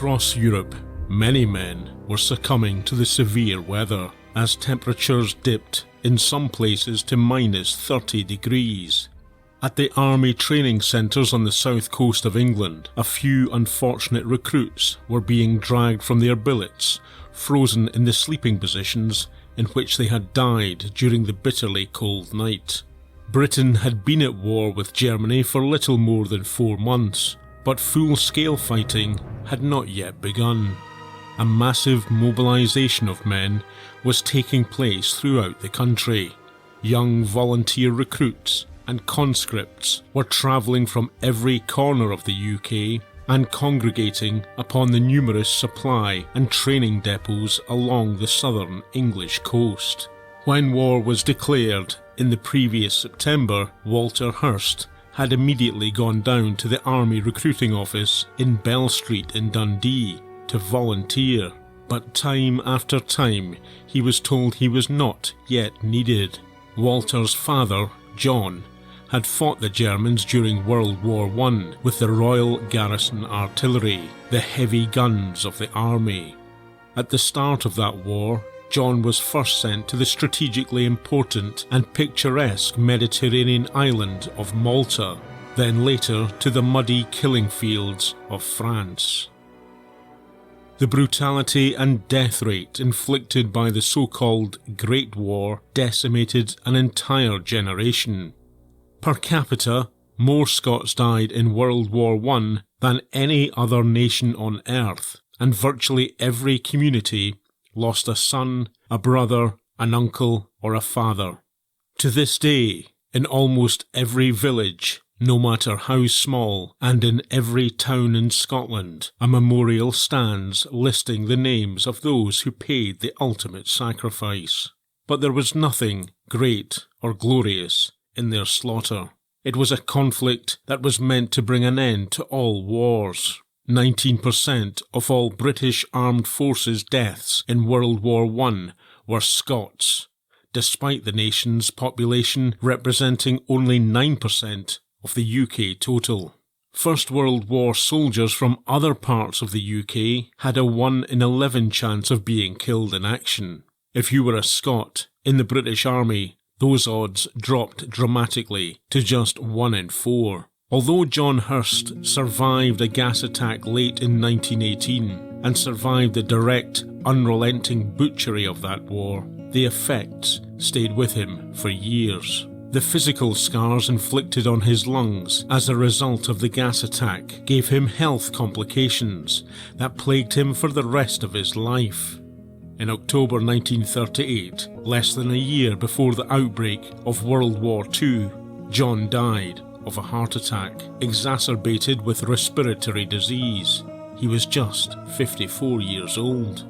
Across Europe, many men were succumbing to the severe weather as temperatures dipped in some places to minus 30 degrees. At the army training centres on the south coast of England, a few unfortunate recruits were being dragged from their billets, frozen in the sleeping positions in which they had died during the bitterly cold night. Britain had been at war with Germany for little more than 4 months, but full-scale fighting had not yet begun. A massive mobilisation of men was taking place throughout the country. Young volunteer recruits and conscripts were travelling from every corner of the UK and congregating upon the numerous supply and training depots along the southern English coast. When war was declared in the previous September, Walter Hurst had immediately gone down to the Army recruiting office in Bell Street in Dundee to volunteer, but time after time he was told he was not yet needed. Walter's father, John, had fought the Germans during World War I with the Royal Garrison Artillery, the heavy guns of the army. At the start of that war, John was first sent to the strategically important and picturesque Mediterranean island of Malta, then later to the muddy killing fields of France. The brutality and death rate inflicted by the so-called Great War decimated an entire generation. Per capita, more Scots died in World War I than any other nation on earth, and virtually every community lost a son, a brother, an uncle, or a father. To this day, in almost every village, no matter how small, and in every town in Scotland, a memorial stands listing the names of those who paid the ultimate sacrifice. But there was nothing great or glorious in their slaughter. It was a conflict that was meant to bring an end to all wars. 19% of all British Armed Forces deaths in World War I were Scots, despite the nation's population representing only 9% of the UK total. First World War soldiers from other parts of the UK had a 1 in 11 chance of being killed in action. If you were a Scot in the British Army, those odds dropped dramatically to just 1 in 4. Although John Hurst survived a gas attack late in 1918 and survived the direct, unrelenting butchery of that war, the effects stayed with him for years. The physical scars inflicted on his lungs as a result of the gas attack gave him health complications that plagued him for the rest of his life. In October 1938, less than a year before the outbreak of World War II, John died of a heart attack, exacerbated with respiratory disease. He was just 54 years old.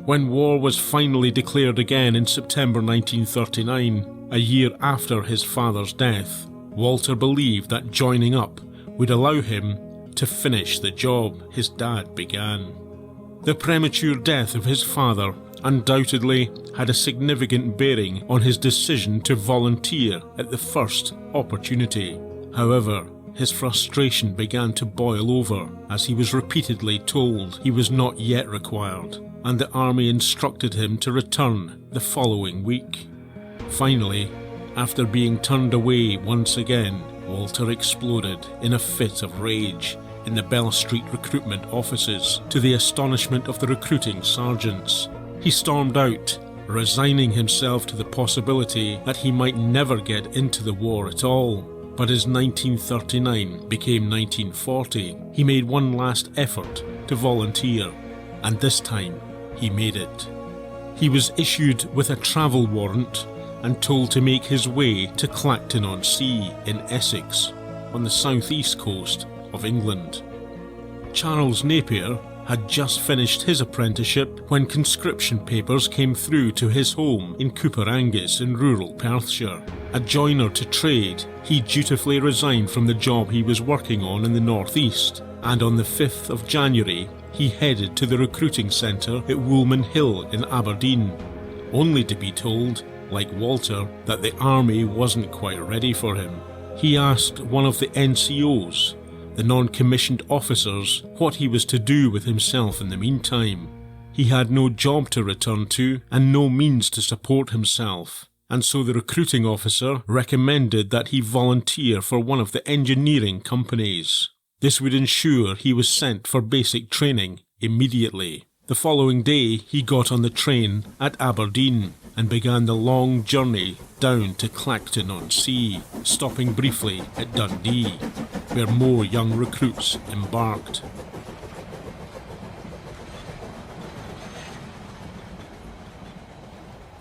When war was finally declared again in September 1939, a year after his father's death, Walter believed that joining up would allow him to finish the job his dad began. The premature death of his father undoubtedly had a significant bearing on his decision to volunteer at the first opportunity. However, his frustration began to boil over as he was repeatedly told he was not yet required, and the army instructed him to return the following week. Finally, after being turned away once again, Walter exploded in a fit of rage in the Bell Street recruitment offices, to the astonishment of the recruiting sergeants. He stormed out, resigning himself to the possibility that he might never get into the war at all. But as 1939 became 1940, he made one last effort to volunteer, and this time he made it. He was issued with a travel warrant and told to make his way to Clacton-on-Sea in Essex, on the southeast coast of England. Charles Napier had just finished his apprenticeship when conscription papers came through to his home in Cooper Angus in rural Perthshire. A joiner to trade, he dutifully resigned from the job he was working on in the northeast, and on the 5th of January he headed to the recruiting centre at Woolman Hill in Aberdeen, only to be told, like Walter, that the army wasn't quite ready for him. He asked one of the NCOs, the non-commissioned officers what he was to do with himself in the meantime. He had no job to return to and no means to support himself, and so the recruiting officer recommended that he volunteer for one of the engineering companies. This would ensure he was sent for basic training immediately. The following day he got on the train at Aberdeen and began the long journey down to Clacton-on-Sea, stopping briefly at Dundee, where more young recruits embarked.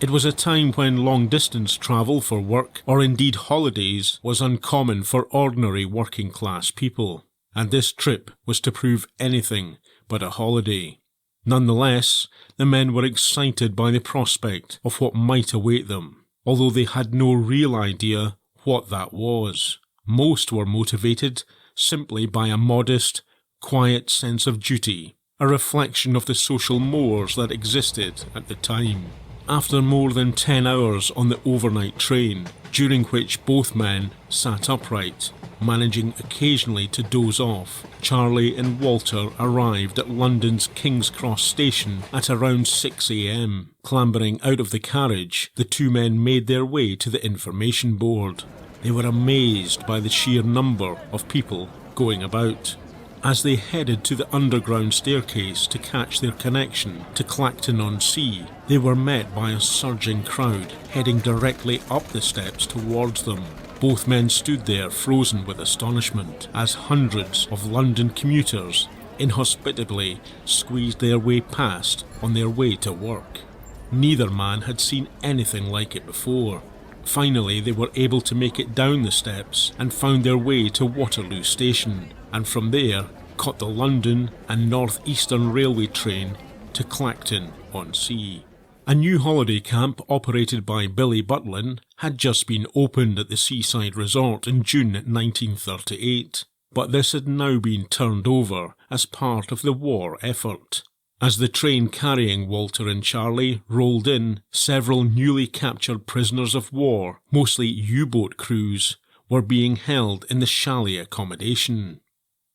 It was a time when long-distance travel for work, or indeed holidays, was uncommon for ordinary working-class people, and this trip was to prove anything but a holiday. Nonetheless, the men were excited by the prospect of what might await them, although they had no real idea what that was. Most were motivated simply by a modest, quiet sense of duty, a reflection of the social mores that existed at the time. After more than 10 hours on the overnight train, during which both men sat upright, managing occasionally to doze off, Charlie and Walter arrived at London's King's Cross station at around 6 a.m. Clambering out of the carriage, the two men made their way to the information board. They were amazed by the sheer number of people going about. As they headed to the underground staircase to catch their connection to Clacton-on-Sea, they were met by a surging crowd heading directly up the steps towards them. Both men stood there frozen with astonishment as hundreds of London commuters inhospitably squeezed their way past on their way to work. Neither man had seen anything like it before. Finally, they were able to make it down the steps and found their way to Waterloo Station, and from there caught the London and North Eastern Railway train to Clacton-on-Sea. A new holiday camp operated by Billy Butlin had just been opened at the seaside resort in June 1938, but this had now been turned over as part of the war effort. As the train carrying Walter and Charlie rolled in, several newly captured prisoners of war, mostly U-boat crews, were being held in the chalet accommodation.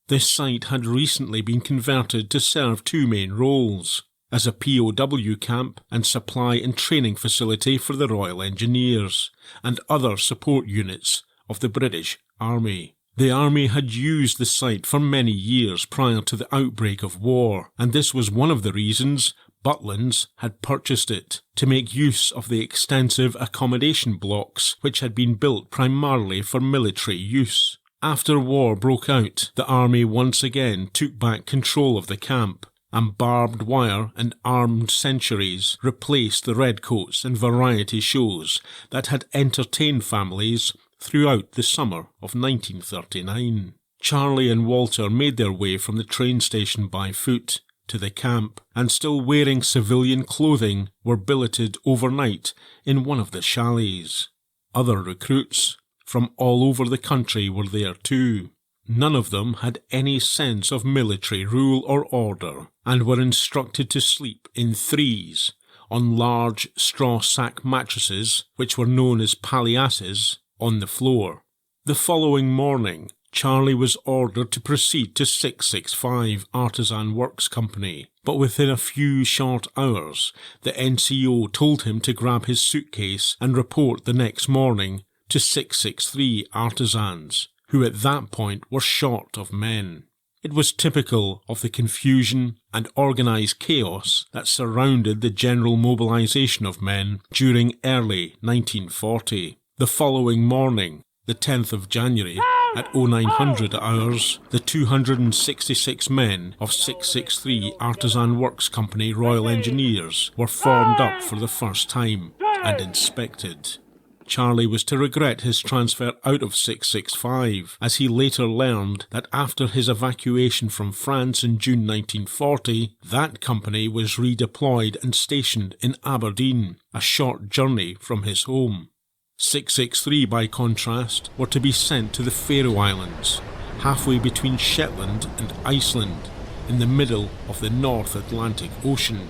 This site had recently been converted to serve two main roles, as a POW camp and supply and training facility for the Royal Engineers and other support units of the British Army. The Army had used the site for many years prior to the outbreak of war, and this was one of the reasons Butlins had purchased it, to make use of the extensive accommodation blocks which had been built primarily for military use. After war broke out, the Army once again took back control of the camp, and barbed wire and armed sentries replaced the redcoats and variety shows that had entertained families throughout the summer of 1939. Charlie and Walter made their way from the train station by foot to the camp, and still wearing civilian clothing were billeted overnight in one of the chalets. Other recruits from all over the country were there too. None of them had any sense of military rule or order, and were instructed to sleep in threes on large straw sack mattresses, which were known as palliasses, on the floor. The following morning, Charlie was ordered to proceed to 665 Artisan Works Company, but within a few short hours, the NCO told him to grab his suitcase and report the next morning to 663 Artisans, who at that point were short of men. It was typical of the confusion and organised chaos that surrounded the general mobilisation of men during early 1940. The following morning, the 10th of January, at 0900 hours, the 266 men of 663 Artisan Works Company Royal Engineers were formed up for the first time and inspected. Charlie was to regret his transfer out of 665, as he later learned that after his evacuation from France in June 1940, that company was redeployed and stationed in Aberdeen, a short journey from his home. 663, by contrast, were to be sent to the Faroe Islands, halfway between Shetland and Iceland, in the middle of the North Atlantic Ocean,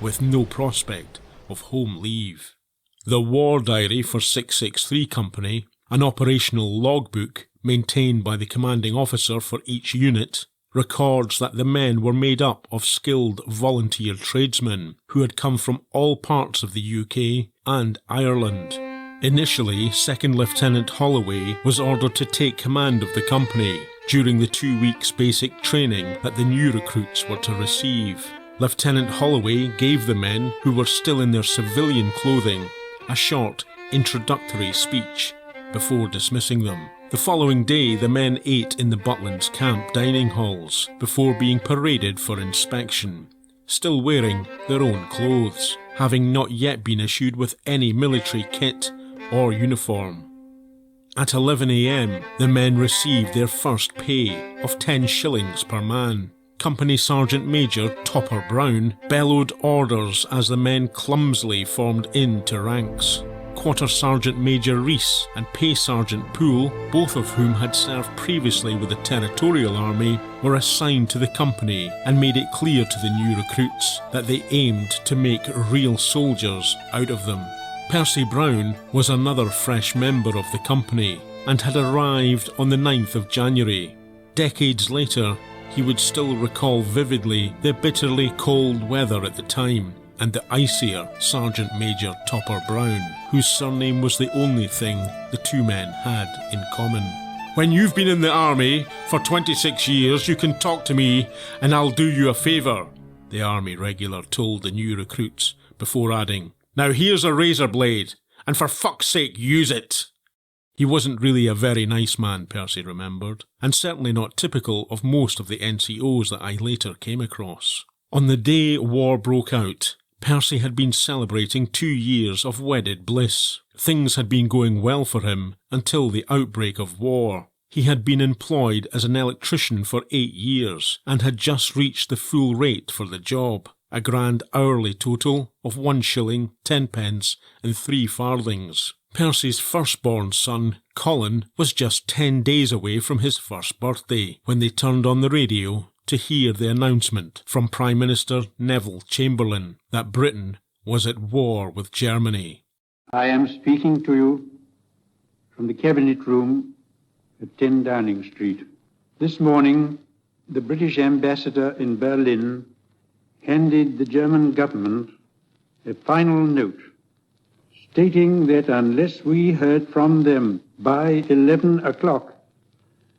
with no prospect of home leave. The war diary for 663 Company An operational logbook, maintained by the commanding officer for each unit, records that the men were made up of skilled volunteer tradesmen who had come from all parts of the UK and Ireland. Initially, Second Lieutenant Holloway was ordered to take command of the company during the 2 weeks basic training that the new recruits were to receive. Lieutenant Holloway gave the men, who were still in their civilian clothing, a short introductory speech before dismissing them. The following day, the men ate in the Butlins camp dining halls before being paraded for inspection, still wearing their own clothes, having not yet been issued with any military kit or uniform. At 11 a.m, the men received their first pay of 10 shillings per man. Company Sergeant Major Topper Brown bellowed orders as the men clumsily formed into ranks. Quarter Sergeant Major Rees and Pay Sergeant Poole, both of whom had served previously with the Territorial Army, were assigned to the company and made it clear to the new recruits that they aimed to make real soldiers out of them. Percy Brown was another fresh member of the company and had arrived on the 9th of January. Decades later, he would still recall vividly the bitterly cold weather at the time and the icier Sergeant Major Topper Brown, whose surname was the only thing the two men had in common. "When you've been in the army for 26 years, you can talk to me and I'll do you a favour," the army regular told the new recruits, before adding, "Now here's a razor blade, and for fuck's sake use it." He wasn't really a very nice man, Percy remembered, and certainly not typical of most of the NCOs that I later came across. On the day war broke out, Percy had been celebrating 2 years of wedded bliss. Things had been going well for him until the outbreak of war. He had been employed as an electrician for 8 years and had just reached the full rate for the job, a grand hourly total of 1 shilling, 10 pence and 3 farthings. Percy's firstborn son, Colin, was just 10 days away from his first birthday when they turned on the radio to hear the announcement from Prime Minister Neville Chamberlain that Britain was at war with Germany. "I am speaking to you from the Cabinet Room at 10 Downing Street. This morning, the British ambassador in Berlin handed the German government a final note stating that unless we heard from them by 11 o'clock,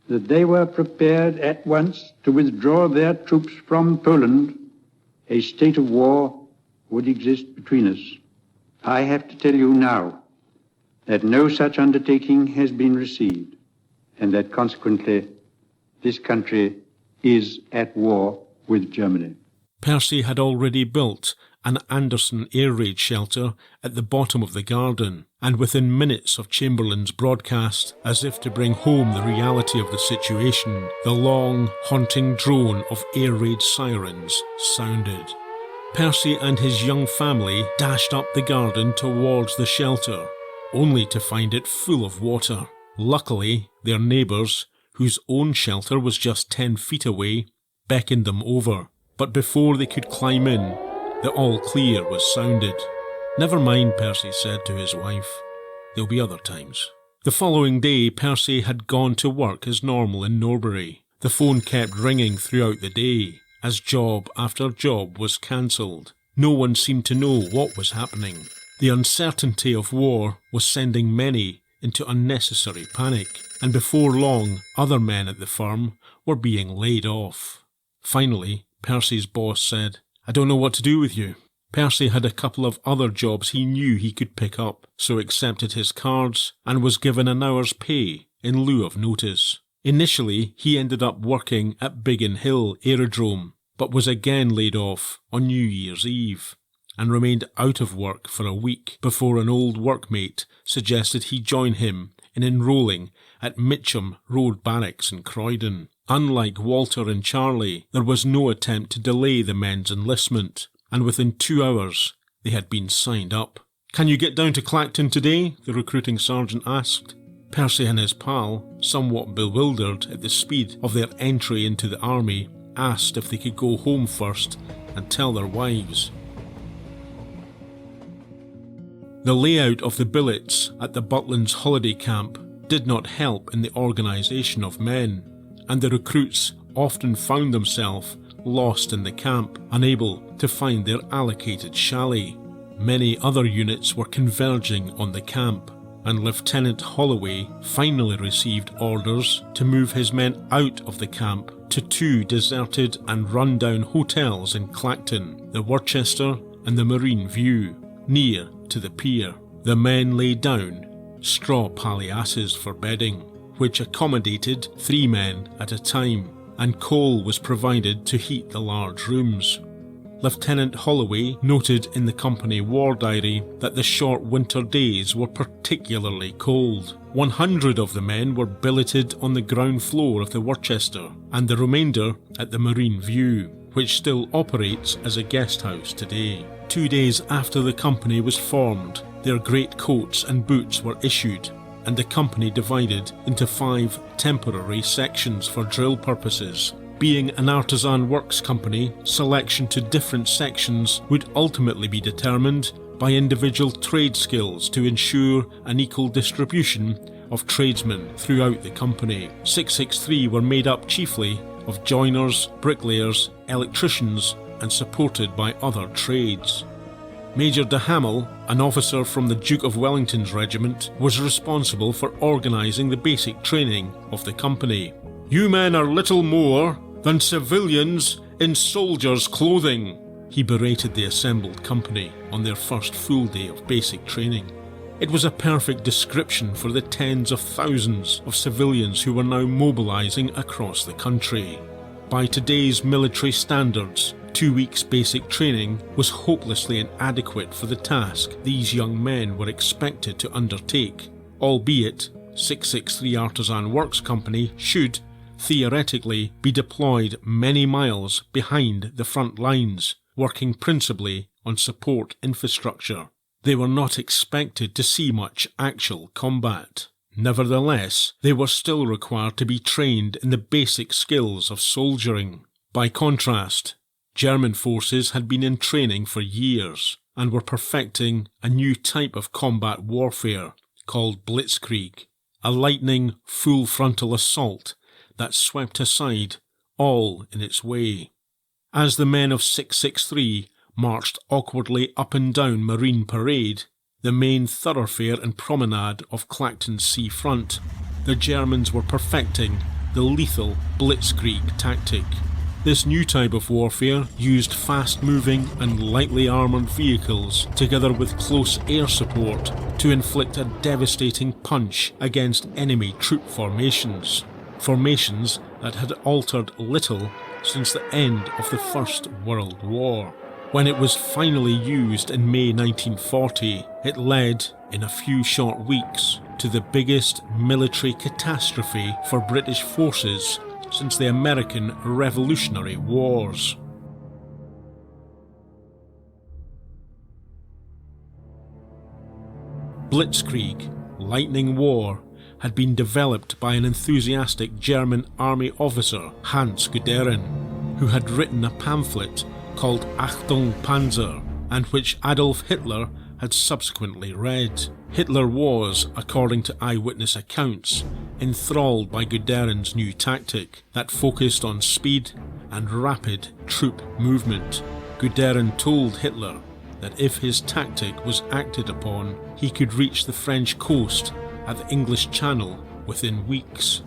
that they were prepared at once to withdraw their troops from Poland, a state of war would exist between us. I have to tell you now that no such undertaking has been received, and that consequently this country is at war with Germany." Percy had already built an Anderson air raid shelter at the bottom of the garden, and within minutes of Chamberlain's broadcast, as if to bring home the reality of the situation, the long, haunting drone of air raid sirens sounded. Percy and his young family dashed up the garden towards the shelter, only to find it full of water. Luckily, their neighbours, whose own shelter was just 10 feet away, beckoned them over, but before they could climb in, the all clear was sounded. "Never mind," Percy said to his wife. "There'll be other times." The following day, Percy had gone to work as normal in Norbury. The phone kept ringing throughout the day, as job after job was cancelled. No one seemed to know what was happening. The uncertainty of war was sending many into unnecessary panic, and before long, other men at the firm were being laid off. Finally, Percy's boss said, "I don't know what to do with you." Percy had a couple of other jobs he knew he could pick up, so accepted his cards and was given an hour's pay in lieu of notice. Initially, he ended up working at Biggin Hill Aerodrome, but was again laid off on New Year's Eve, and remained out of work for a week before an old workmate suggested he join him in enrolling at Mitcham Road Barracks in Croydon. Unlike Walter and Charlie, there was no attempt to delay the men's enlistment, and within 2 hours they had been signed up. "Can you get down to Clacton today?" the recruiting sergeant asked. Percy and his pal, somewhat bewildered at the speed of their entry into the army, asked if they could go home first and tell their wives. The layout of the billets at the Butlins holiday camp did not help in the organisation of men, and the recruits often found themselves lost in the camp, unable to find their allocated chalet. Many other units were converging on the camp, and Lieutenant Holloway finally received orders to move his men out of the camp to 2 deserted and run-down hotels in Clacton, the Worcester and the Marine View, near to the pier. The men lay down straw palliasses for bedding, which accommodated 3 men at a time, and coal was provided to heat the large rooms. Lieutenant Holloway noted in the company war diary that the short winter days were particularly cold. 100 of the men were billeted on the ground floor of the Worcester, and the remainder at the Marine View, which still operates as a guest house today. 2 days after the company was formed, their great coats and boots were issued, and the company divided into 5 temporary sections for drill purposes. Being an artisan works company, selection to different sections would ultimately be determined by individual trade skills to ensure an equal distribution of tradesmen throughout the company. 663 were made up chiefly of joiners, bricklayers, electricians, and supported by other trades. Major de Hamel, an officer from the Duke of Wellington's regiment, was responsible for organising the basic training of the company. "You men are little more than civilians in soldiers' clothing," he berated the assembled company on their first full day of basic training. It was a perfect description for the tens of thousands of civilians who were now mobilising across the country. By today's military standards, 2 weeks basic training was hopelessly inadequate for the task these young men were expected to undertake, albeit 663 Artisan Works Company should, theoretically, be deployed many miles behind the front lines, working principally on support infrastructure. They were not expected to see much actual combat. Nevertheless, they were still required to be trained in the basic skills of soldiering. By contrast, German forces had been in training for years and were perfecting a new type of combat warfare called blitzkrieg, a lightning, full frontal assault that swept aside all in its way. As the men of 663 marched awkwardly up and down Marine Parade, the main thoroughfare and promenade of Clacton's seafront, the Germans were perfecting the lethal blitzkrieg tactic. This new type of warfare used fast-moving and lightly armoured vehicles together with close air support to inflict a devastating punch against enemy troop formations. Formations that had altered little since the end of the First World War. When it was finally used in May 1940, it led, in a few short weeks, to the biggest military catastrophe for British forces since the American Revolutionary Wars. Blitzkrieg, Lightning War, had been developed by an enthusiastic German army officer, Hans Guderian, who had written a pamphlet called Achtung Panzer, and which Adolf Hitler had subsequently read. Hitler was, according to eyewitness accounts, enthralled by Guderian's new tactic that focused on speed and rapid troop movement. Guderian told Hitler that if his tactic was acted upon, he could reach the French coast at the English Channel within weeks.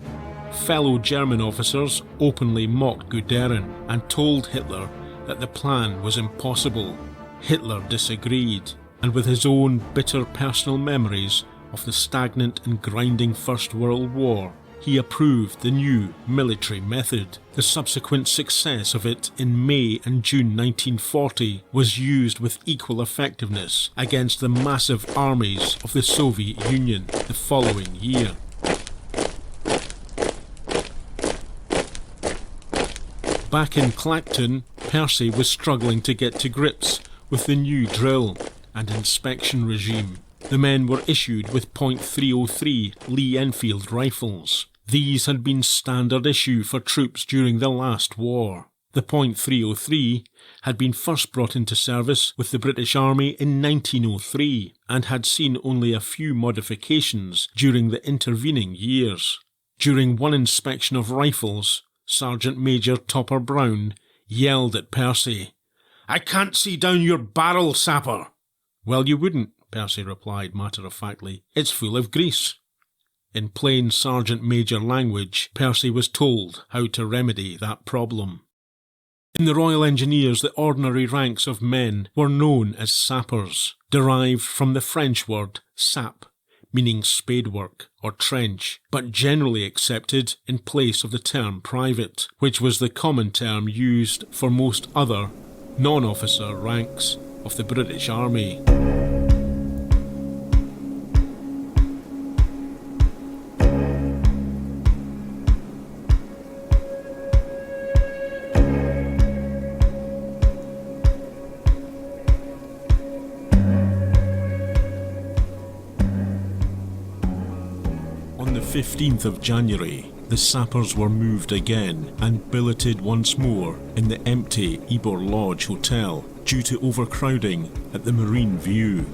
Fellow German officers openly mocked Guderian and told Hitler that the plan was impossible. Hitler disagreed, and with his own bitter personal memories of the stagnant and grinding First World War, he approved the new military method. The subsequent success of it in May and June 1940 was used with equal effectiveness against the massive armies of the Soviet Union the following year. Back in Clacton, Percy was struggling to get to grips with the new drill and inspection regime. The men were issued with .303 Lee Enfield rifles. These had been standard issue for troops during the last war. The .303 had been first brought into service with the British Army in 1903 and had seen only a few modifications during the intervening years. During one inspection of rifles, Sergeant Major Topper Brown yelled at Percy, "I can't see down your barrel, sapper!" "Well, you wouldn't," Percy replied matter-of-factly. "It's full of grease." In plain Sergeant Major language, Percy was told how to remedy that problem. In the Royal Engineers, the ordinary ranks of men were known as sappers, derived from the French word sap, meaning spadework or trench, but generally accepted in place of the term private, which was the common term used for most other non-officer ranks of the British Army. On the 15th of January, the sappers were moved again and billeted once more in the empty Ebor Lodge Hotel due to overcrowding at the Marine View.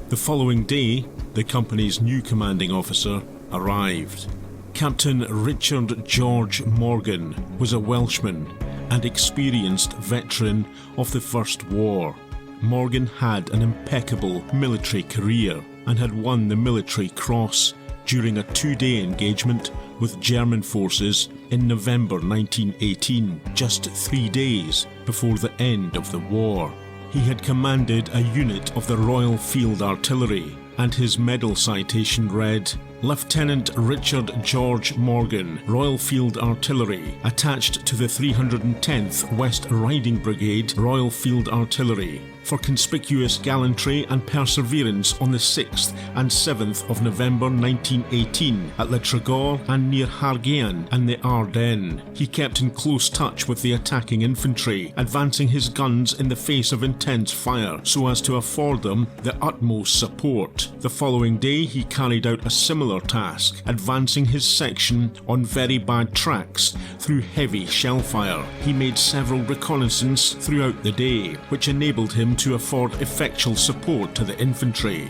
The following day, the company's new commanding officer arrived. Captain Richard George Morgan was a Welshman and experienced veteran of the First War. Morgan had an impeccable military career and had won the Military Cross during a 2-day engagement with German forces in November 1918, just 3 days before the end of the war. He had commanded a unit of the Royal Field Artillery, and his medal citation read, Lieutenant Richard George Morgan, Royal Field Artillery, attached to the 310th West Riding Brigade, Royal Field Artillery, for conspicuous gallantry and perseverance on the 6th and 7th of November 1918 at Le Trégor and near Hargean and the Ardennes. He kept in close touch with the attacking infantry, advancing his guns in the face of intense fire so as to afford them the utmost support. The following day he carried out a similar task, advancing his section on very bad tracks through heavy shell fire. He made several reconnaissance throughout the day, which enabled him to afford effectual support to the infantry.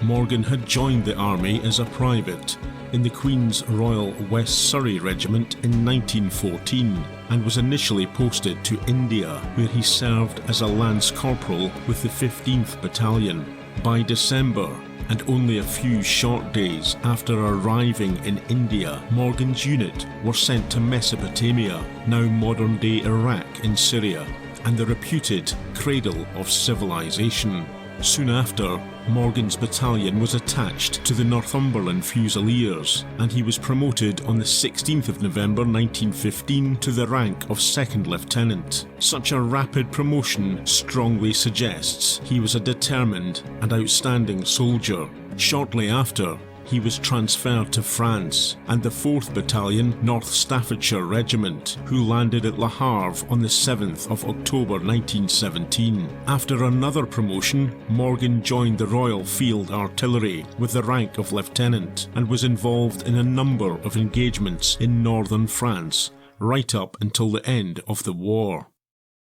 Morgan had joined the army as a private in the Queen's Royal West Surrey Regiment in 1914 and was initially posted to India, where he served as a lance corporal with the 15th Battalion. By December, and only a few short days after arriving in India, Morgan's unit were sent to Mesopotamia, now modern-day Iraq in Syria, and the reputed cradle of civilization. Soon after, Morgan's battalion was attached to the Northumberland Fusiliers, and he was promoted on the 16th of November 1915 to the rank of second lieutenant. Such a rapid promotion strongly suggests he was a determined and outstanding soldier. Shortly after, he was transferred to France and the 4th Battalion North Staffordshire Regiment, who landed at Le Havre on the 7th of October 1917. After another promotion, Morgan joined the Royal Field Artillery with the rank of lieutenant and was involved in a number of engagements in northern France, right up until the end of the war.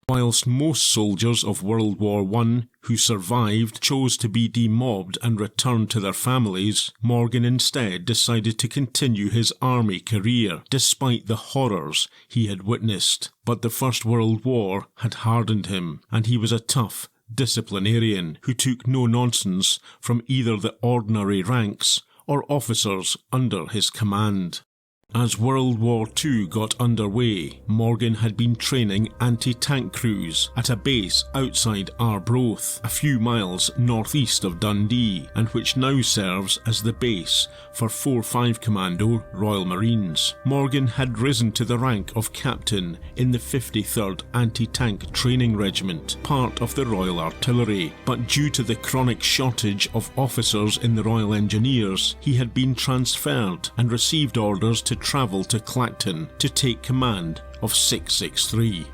Whilst most soldiers of World War I who survived chose to be demobbed and return to their families, Morgan instead decided to continue his army career despite the horrors he had witnessed. But the First World War had hardened him, and he was a tough disciplinarian who took no nonsense from either the ordinary ranks or officers under his command. As World War II got underway, Morgan had been training anti-tank crews at a base outside Arbroath, a few miles northeast of Dundee, and which now serves as the base for 4-5 Commando Royal Marines. Morgan had risen to the rank of captain in the 53rd Anti-Tank Training Regiment, part of the Royal Artillery, but due to the chronic shortage of officers in the Royal Engineers, he had been transferred and received orders to travel to Clacton to take command of 663.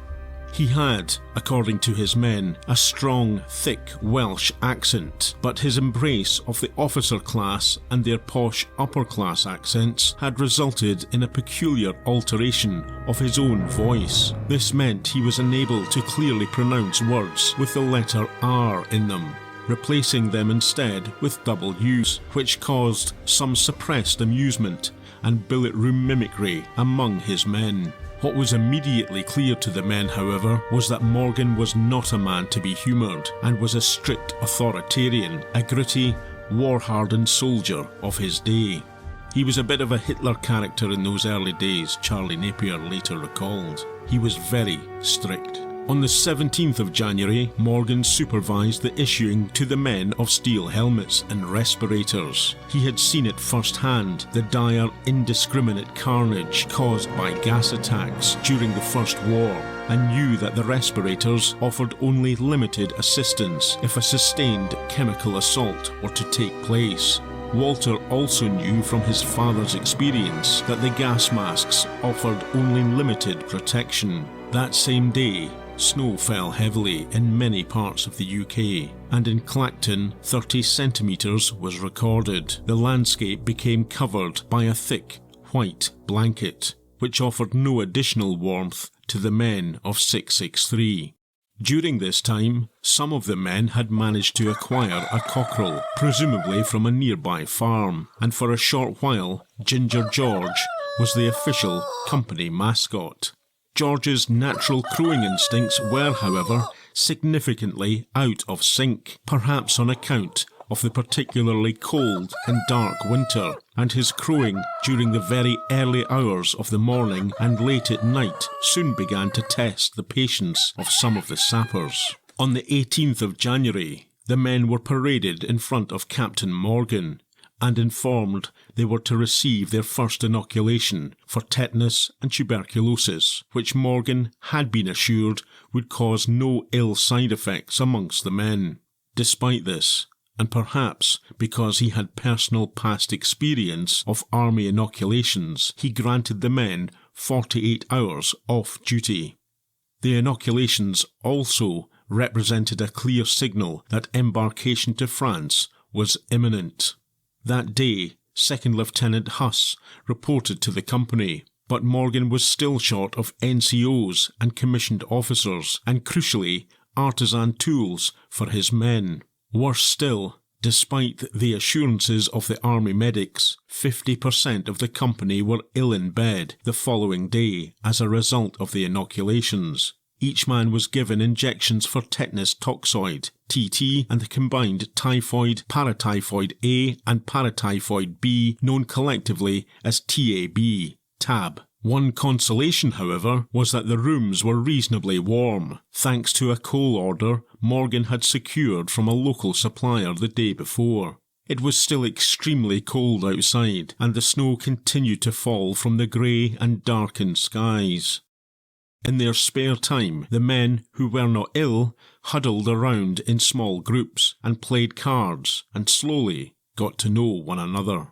He had, according to his men, a strong, thick Welsh accent, but his embrace of the officer class and their posh upper-class accents had resulted in a peculiar alteration of his own voice. This meant he was unable to clearly pronounce words with the letter R in them, replacing them instead with W's, which caused some suppressed amusement and billet room mimicry among his men. What was immediately clear to the men, however, was that Morgan was not a man to be humoured and was a strict authoritarian, a gritty, war-hardened soldier of his day. He was a bit of a Hitler character in those early days, Charlie Napier later recalled. He was very strict. On the 17th of January, Morgan supervised the issuing to the men of steel helmets and respirators. He had seen it firsthand, the dire, indiscriminate carnage caused by gas attacks during the First War, and knew that the respirators offered only limited assistance if a sustained chemical assault were to take place. Walter also knew from his father's experience that the gas masks offered only limited protection. That same day, snow fell heavily in many parts of the UK, and in Clacton 30 centimetres was recorded. The landscape became covered by a thick white blanket, which offered no additional warmth to the men of 663. During this time, some of the men had managed to acquire a cockerel, presumably from a nearby farm, and for a short while, Ginger George was the official company mascot. George's natural crowing instincts were, however, significantly out of sync, perhaps on account of the particularly cold and dark winter, and his crowing during the very early hours of the morning and late at night soon began to test the patience of some of the sappers. On the 18th of January, the men were paraded in front of Captain Morgan, and informed they were to receive their first inoculation for tetanus and tuberculosis, which Morgan had been assured would cause no ill side effects amongst the men. Despite this, and perhaps because he had personal past experience of army inoculations, he granted the men 48 hours off duty. The inoculations also represented a clear signal that embarkation to France was imminent. That day, Second Lieutenant Huss reported to the company, but Morgan was still short of NCOs and commissioned officers, and crucially, artisan tools for his men. Worse still, despite the assurances of the army medics, 50% of the company were ill in bed the following day as a result of the inoculations. Each man was given injections for tetanus toxoid, TT, and the combined typhoid, paratyphoid A and paratyphoid B, known collectively as TAB. One consolation, however, was that the rooms were reasonably warm, thanks to a coal order Morgan had secured from a local supplier the day before. It was still extremely cold outside, and the snow continued to fall from the grey and darkened skies. In their spare time, the men who were not ill huddled around in small groups and played cards and slowly got to know one another.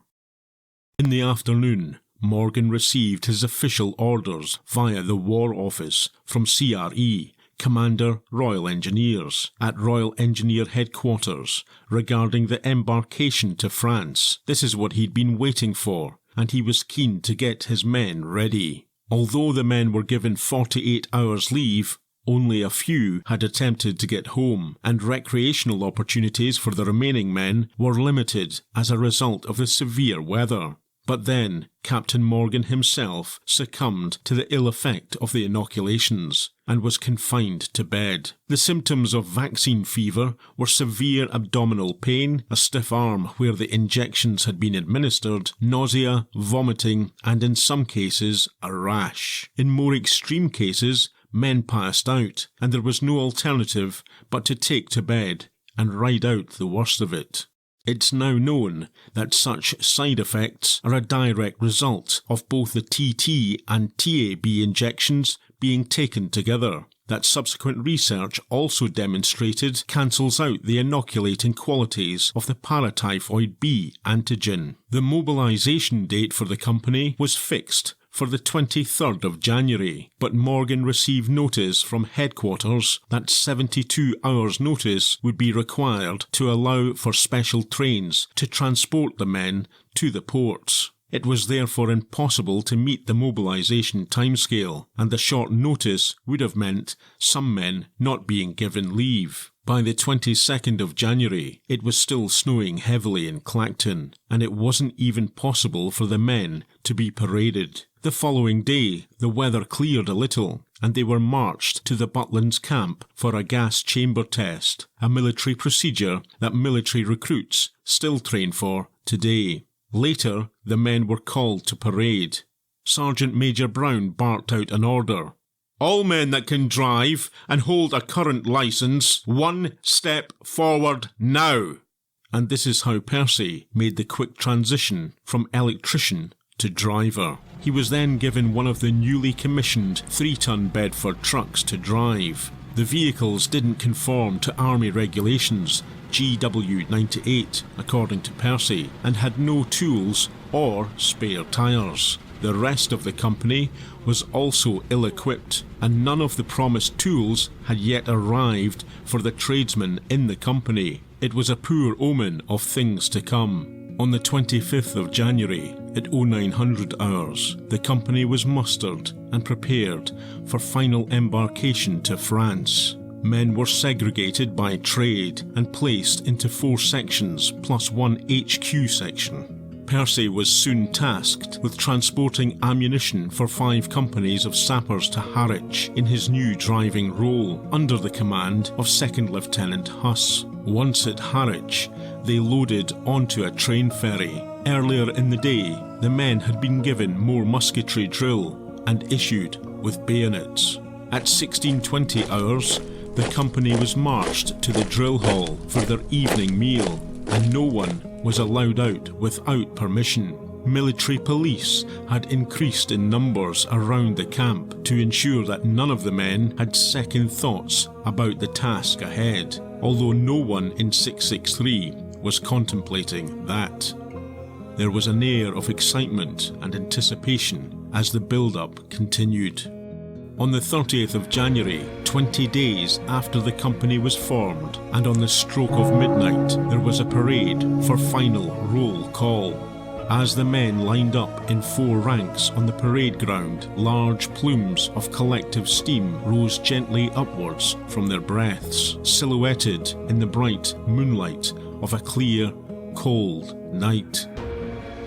In the afternoon, Morgan received his official orders via the War Office from CRE, Commander Royal Engineers, at Royal Engineer Headquarters regarding the embarkation to France. This is what he'd been waiting for, and he was keen to get his men ready. Although the men were given 48 hours leave, only a few had attempted to get home, and recreational opportunities for the remaining men were limited as a result of the severe weather. But then Captain Morgan himself succumbed to the ill effect of the inoculations and was confined to bed. The symptoms of vaccine fever were severe abdominal pain, a stiff arm where the injections had been administered, nausea, vomiting, and in some cases a rash. In more extreme cases, men passed out, and there was no alternative but to take to bed and ride out the worst of it. It's now known that such side effects are a direct result of both the TT and TAB injections being taken together, that subsequent research also demonstrated cancels out the inoculating qualities of the paratyphoid B antigen. The mobilisation date for the company was fixed for the 23rd of January, but Morgan received notice from headquarters that 72 hours' notice would be required to allow for special trains to transport the men to the ports. It was therefore impossible to meet the mobilisation timescale, and the short notice would have meant some men not being given leave. By the 22nd of January, it was still snowing heavily in Clacton, and it wasn't even possible for the men to be paraded. The following day, the weather cleared a little, and they were marched to the Butlands camp for a gas chamber test, a military procedure that military recruits still train for today. Later, the men were called to parade. Sergeant Major Brown barked out an order. "All men that can drive and hold a current licence, 1 step forward now." And this is how Percy made the quick transition from electrician to driver. He was then given one of the newly commissioned 3-ton Bedford trucks to drive. The vehicles didn't conform to Army regulations, GW98, according to Percy, and had no tools or spare tyres. The rest of the company was also ill-equipped, and none of the promised tools had yet arrived for the tradesmen in the company. It was a poor omen of things to come. On the 25th of January, at 0900 hours, the company was mustered and prepared for final embarkation to France. Men were segregated by trade and placed into 4 sections plus 1 HQ section. Percy was soon tasked with transporting ammunition for 5 companies of sappers to Harwich in his new driving role, under the command of 2nd Lieutenant Huss. Once at Harwich, they loaded onto a train ferry. Earlier in the day, the men had been given more musketry drill and issued with bayonets. At 1620 hours, the company was marched to the drill hall for their evening meal, and no one was allowed out without permission. Military police had increased in numbers around the camp to ensure that none of the men had second thoughts about the task ahead, although no one in 663 was contemplating that. There was an air of excitement and anticipation as the build-up continued. On the 30th of January, 20 days after the company was formed, and on the stroke of midnight, there was a parade for final roll call. As the men lined up in 4 ranks on the parade ground, large plumes of collective steam rose gently upwards from their breaths, silhouetted in the bright moonlight of a clear, cold night.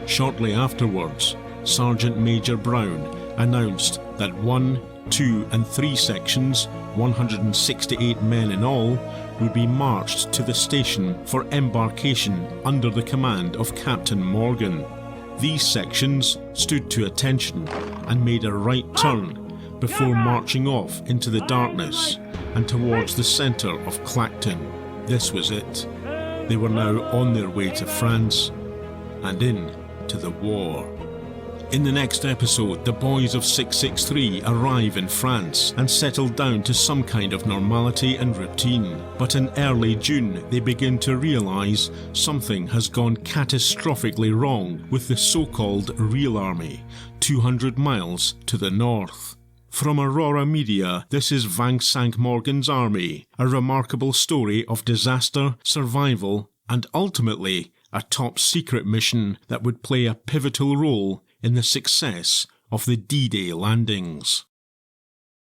Shortly afterwards, Sergeant Major Brown announced that 1, 2 and 3 sections, 168 men in all, would be marched to the station for embarkation under the command of Captain Morgan. These sections stood to attention and made a right turn before marching off into the darkness and towards the centre of Clacton. This was it. They were now on their way to France and into the war. In the next episode, the boys of 663 arrive in France and settle down to some kind of normality and routine. But in early June, they begin to realise something has gone catastrophically wrong with the so-called real army, 200 miles to the north. From Aurora Media, this is Vingt Cinq Morgan's Army, a remarkable story of disaster, survival, and ultimately a top-secret mission that would play a pivotal role in the success of the D-Day landings.